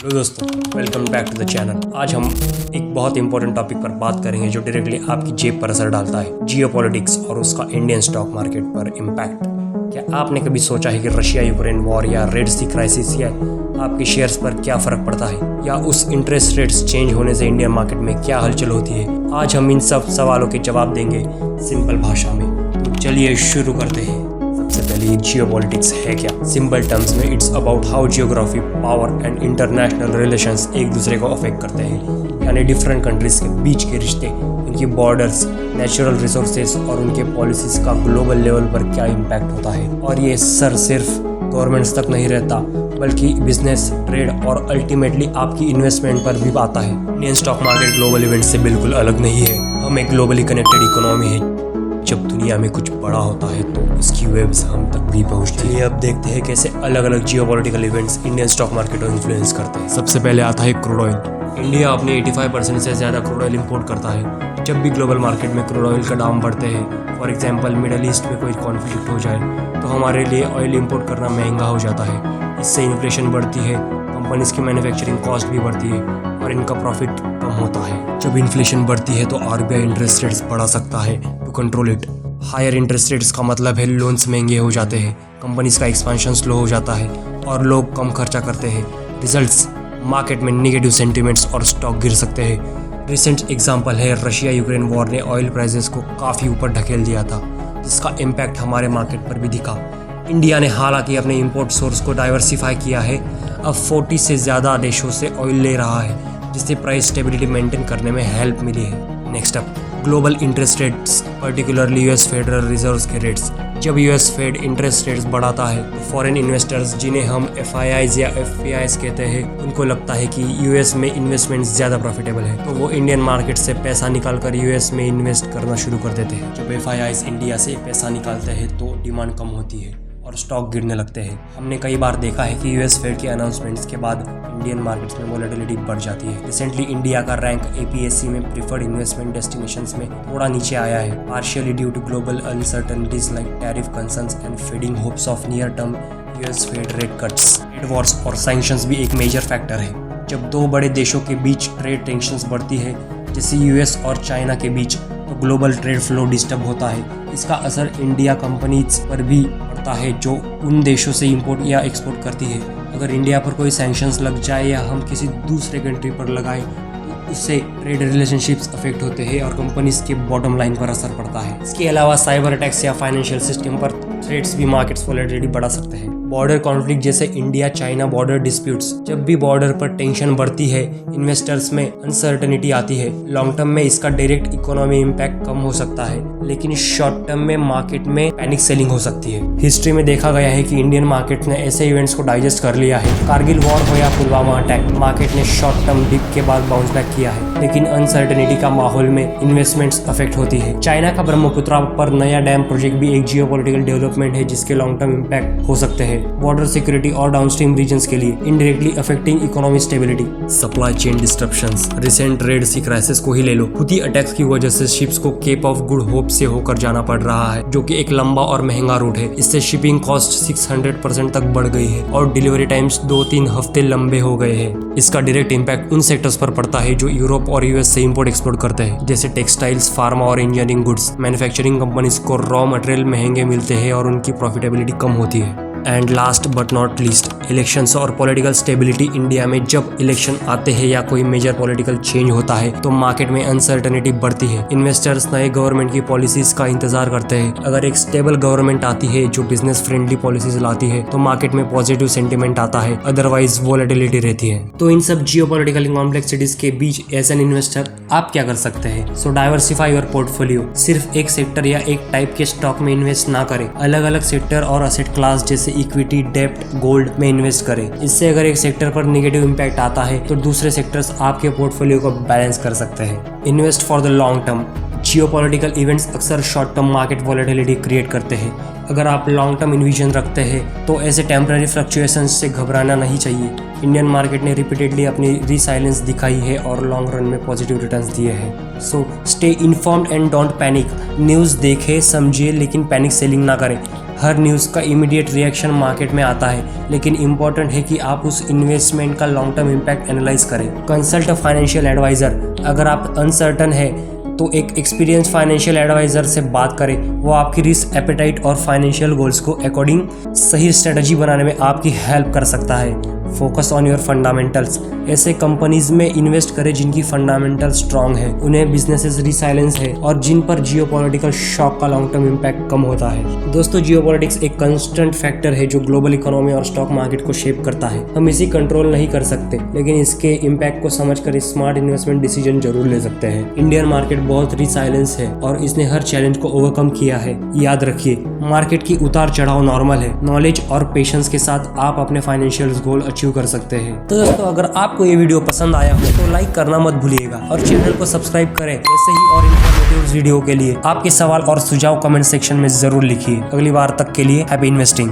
Hello दोस्तों, welcome back to the channel. आज हम एक बहुत इंपॉर्टेंट टॉपिक पर बात करेंगे जो डायरेक्टली आपकी जेब पर असर डालता है, जियोपॉलिटिक्स और उसका इंडियन स्टॉक मार्केट पर इम्पैक्ट। क्या आपने कभी सोचा है कि रशिया यूक्रेन वॉर या रेड सी क्राइसिस या आपके शेयर्स पर क्या फ़र्क पड़ता है, या उस इंटरेस्ट रेट्स चेंज होने से इंडियन मार्केट में क्या हलचल होती है? आज हम इन सब सवालों के जवाब देंगे सिंपल भाषा में। तो चलिए शुरू करते हैं। सबसे पहले जियोपॉलिटिक्स है क्या? सिंपल टर्म्स में it's about how geography, power and international relations एक दूसरे को अफेक्ट करते हैं, यानी डिफरेंट कंट्रीज के बीच के रिश्ते, उनकी बॉर्डर्स, नेचुरल रिसोर्सेज और उनके पॉलिसीज का ग्लोबल लेवल पर क्या इम्पैक्ट होता है। और ये सिर्फ गवर्नमेंट्स तक नहीं रहता, बल्कि बिजनेस, ट्रेड और अल्टीमेटली आपकी इन्वेस्टमेंट पर भी आता है। Indian stock market global event से बिल्कुल अलग नहीं है। हम एक ग्लोबली कनेक्टेड इकोनॉमी है। जब दुनिया में कुछ बड़ा होता है तो उसकी वेव्स हम तक भी पहुंचती है। अब देखते हैं कैसे अलग अलग geopolitical events Indian stock market को इन्फ्लुएंस करते हैं। सबसे पहले आता है क्रूड ऑयल। इंडिया अपने 85% से ज़्यादा क्रूड ऑयल इंपोर्ट करता है। जब भी ग्लोबल मार्केट में क्रूड ऑयल का दाम बढ़ते हैं, फॉर एग्जांपल मिडल ईस्ट में कोई कॉन्फ्लिक्ट हो जाए, तो हमारे लिए ऑयल इंपोर्ट करना महंगा हो जाता है। इससे इन्फ्लेशन बढ़ती है, कंपनीज की मैन्युफैक्चरिंग कॉस्ट भी बढ़ती है और इनका प्रॉफिट कम होता है। जब इन्फ्लेशन बढ़ती है तो आरबीआई इंटरेस्ट रेट्स बढ़ा सकता है to control it. Higher interest rates का मतलब है लोन्स महंगे हो जाते हैं, कंपनीज का एक्सपेंशन स्लो हो जाता है और लोग कम खर्चा करते हैं। रिजल्ट्स, मार्केट में नेगेटिव सेंटिमेंट्स और स्टॉक गिर सकते हैं। रिसेंट एग्जांपल है रशिया यूक्रेन वॉर ने ऑयल प्राइसेस को काफ़ी ऊपर ढकेल दिया था, जिसका इम्पैक्ट हमारे मार्केट पर भी दिखा। इंडिया ने हालांकि अपने इंपोर्ट सोर्स को डाइवर्सिफाई किया है, अब 40 से ज़्यादा देशों से ऑयल ले रहा है, जिससे प्राइस स्टेबिलिटी मेंटेन करने में हेल्प मिली है। Next up, global interest rates, particularly US federal reserves के रेट्स। जब यूएस फेड इंटरेस्ट रेट्स बढ़ाता है तो फॉरेन इन्वेस्टर्स, जिन्हें हम एफआईआईज या एफपीआईज कहते हैं, उनको लगता है कि यूएस में इन्वेस्टमेंट ज़्यादा प्रॉफिटेबल है, तो वो इंडियन मार्केट से पैसा निकाल कर यूएस में इन्वेस्ट करना शुरू कर देते हैं। जब एफआईआईज इंडिया से पैसा निकालते हैं तो डिमांड कम होती है और स्टॉक गिरने लगते हैं। हमने कई बार देखा है कि यूएस फेड के अनाउंसमेंट्स के बाद इंडियन मार्केट्स में वोलेटिलिटी बढ़ जाती है। रिसेंटली इंडिया का रैंक एपीएससी में प्रीफर्ड इन्वेस्टमेंट डेस्टिनेशंस में थोड़ा नीचे आया है, partially due to global uncertainties like tariff concerns and fading hopes of near term US Fed rate cuts. Trade wars और सैंक्शंस भी एक मेजर फैक्टर है। जब दो बड़े देशों के बीच ट्रेड टेंशंस बढ़ती है, जैसे यूएस और चाइना के बीच, तो ग्लोबल ट्रेड फ्लो डिस्टर्ब होता है। इसका असर इंडिया कंपनीज पर भी पड़ता है जो उन देशों से इंपोर्ट या एक्सपोर्ट करती है। अगर इंडिया पर कोई सैंक्शंस लग जाए या हम किसी दूसरे कंट्री पर लगाएं, तो उससे ट्रेड रिलेशनशिप्स अफेक्ट होते हैं और कंपनीज के बॉटम लाइन पर असर पड़ता है। इसके अलावा साइबर अटैक्स या फाइनेंशियल सिस्टम पर थ्रेट्स भी मार्केट्स वोलेटिलिटी बढ़ा सकते हैं। बॉर्डर कॉन्फ्लिक्ट जैसे इंडिया चाइना बॉर्डर डिस्प्यूट्स, जब भी बॉर्डर पर टेंशन बढ़ती है, इन्वेस्टर्स में अनसर्टेनिटी आती है। लॉन्ग टर्म में इसका डायरेक्ट इकोनॉमी इम्पैक्ट कम हो सकता है, लेकिन शॉर्ट टर्म में मार्केट में पैनिक सेलिंग हो सकती है। हिस्ट्री में देखा गया है कि इंडियन मार्केट ने ऐसे इवेंट्स को डाइजेस्ट कर लिया है। कारगिल वॉर हो या पुलवामा अटैक, मार्केट ने शॉर्ट टर्म डिप के बाद बाउंस बैक किया है, लेकिन अनसर्टेनिटी का माहौल में इन्वेस्टमेंट्स अफेक्ट होती है। चाइना का ब्रह्मपुत्रा पर नया डैम प्रोजेक्ट भी एक जियोपॉलिटिकल डेवलपमेंट है जिसके लॉन्ग टर्म इम्पैक्ट हो सकते हैं बॉर्डर सिक्योरिटी और डाउनस्ट्रीम रीजन्स के लिए, indirectly affecting economic stability. Supply chain disruptions, recent Red Sea crisis को ही ले लो। हुती अटैक्स की वजह से शिप्स को केप ऑफ गुड होप से होकर जाना पड़ रहा है, जो कि एक लंबा और महंगा रूट है। इससे शिपिंग कॉस्ट 600% तक बढ़ गई है और डिलीवरी टाइम्स 2-3 हफ्ते लंबे हो गए हैं। इसका डायरेक्ट इम्पैक्ट उन सेक्टर्स पर पड़ता है जो यूरोप और यूएस से इंपोर्ट एक्सपोर्ट करते हैं, जैसे टेक्सटाइल्स, फार्मा और इंजीनियरिंग गुड्स। मैन्युफैक्चरिंग कंपनीज को रॉ मटेरियल महंगे मिलते हैं और उनकी प्रॉफिटेबिलिटी कम होती है। And last but not least, elections और पॉलिटिकल स्टेबिलिटी। इंडिया में जब इलेक्शन आते हैं या कोई मेजर पॉलिटिकल चेंज होता है तो मार्केट में अनसर्टेनिटी बढ़ती है। इन्वेस्टर्स नए गवर्नमेंट की पॉलिसीज का इंतजार करते हैं। अगर एक स्टेबल गवर्नमेंट आती है जो बिजनेस फ्रेंडली पॉलिसीज लाती है तो मार्केट में पॉजिटिव सेंटिमेंट आता है, अदरवाइज वोलेटिलिटी रहती है। तो इन सब जियोपॉलिटिकल कॉम्प्लेक्सिटीज के बीच एज एन इन्वेस्टर आप क्या कर सकते हैं? सो डाइवर्सिफाई योर पोर्टफोलियो। सिर्फ एक सेक्टर या एक टाइप के स्टॉक में इन्वेस्ट ना करें, अलग अलग सेक्टर और असेट क्लास जैसे इक्विटी, डेब्ट, गोल्ड में इन्वेस्ट करें। इससे अगर एक सेक्टर पर नेगेटिव इम्पैक्ट आता है तो दूसरे सेक्टर्स आपके पोर्टफोलियो को बैलेंस कर सकते हैं। Invest for the long term. Geopolitical events अक्सर short term market volatility create करते हैं। अगर आप लॉन्ग टर्म इन्विजन रखते हैं तो ऐसे टेम्पररी फ्लक्चुएशंस से घबराना नहीं चाहिए। इंडियन मार्केट ने रिपीटेडली अपनी रिसाइलेंस दिखाई है और लॉन्ग रन में पॉजिटिव रिटर्न्स दिए हैं। So stay informed and don't panic. News देखें, समझिए, लेकिन पैनिक सेलिंग ना करें। हर न्यूज़ का इमीडिएट रिएक्शन मार्केट में आता है, लेकिन इम्पोर्टेंट है कि आप उस इन्वेस्टमेंट का लॉन्ग टर्म इम्पैक्ट एनालाइज करें। Consult a financial adviser. अगर आप अनसर्टन है तो एक एक्सपीरियंस फाइनेंशियल एडवाइजर से बात करें। वो आपकी रिस्क एपेटाइट और फाइनेंशियल गोल्स को अकॉर्डिंग सही स्ट्रेटजी बनाने में आपकी हेल्प कर सकता है। Focus on your fundamentals. ऐसे कंपनीज में इन्वेस्ट करें जिनकी फंडामेंटल स्ट्रांग है, उन्हें बिजनेसेस रिसाइलेंस है और जिन पर जियोपॉलिटिकल शॉक का लॉन्ग टर्म इम्पैक्ट कम होता है। दोस्तों, जियोपॉलिटिक्स एक कंस्टेंट फैक्टर है जो ग्लोबल इकोनॉमी और स्टॉक मार्केट को शेप करता है। हम इसी कंट्रोल नहीं कर सकते, लेकिन इसके इम्पैक्ट को समझकर स्मार्ट इन्वेस्टमेंट डिसीजन जरूर ले सकते हैं। इंडियन मार्केट बहुत रिसाइलेंस है और इसने हर चैलेंज को ओवरकम किया है। याद रखिए, मार्केट की उतार चढ़ाव नॉर्मल है। नॉलेज और पेशेंस के साथ आप अपने फाइनेंशियल गोल अचीव कर सकते हैं। तो दोस्तों, अगर आपको ये वीडियो पसंद आया हो तो लाइक करना मत भूलिएगा और चैनल को सब्सक्राइब करें। ऐसे ही और इन्फॉर्मेटिव वीडियो के लिए आपके सवाल और सुझाव कमेंट सेक्शन में जरूर लिखिए। अगली बार तक के लिए हैप्पी इन्वेस्टिंग।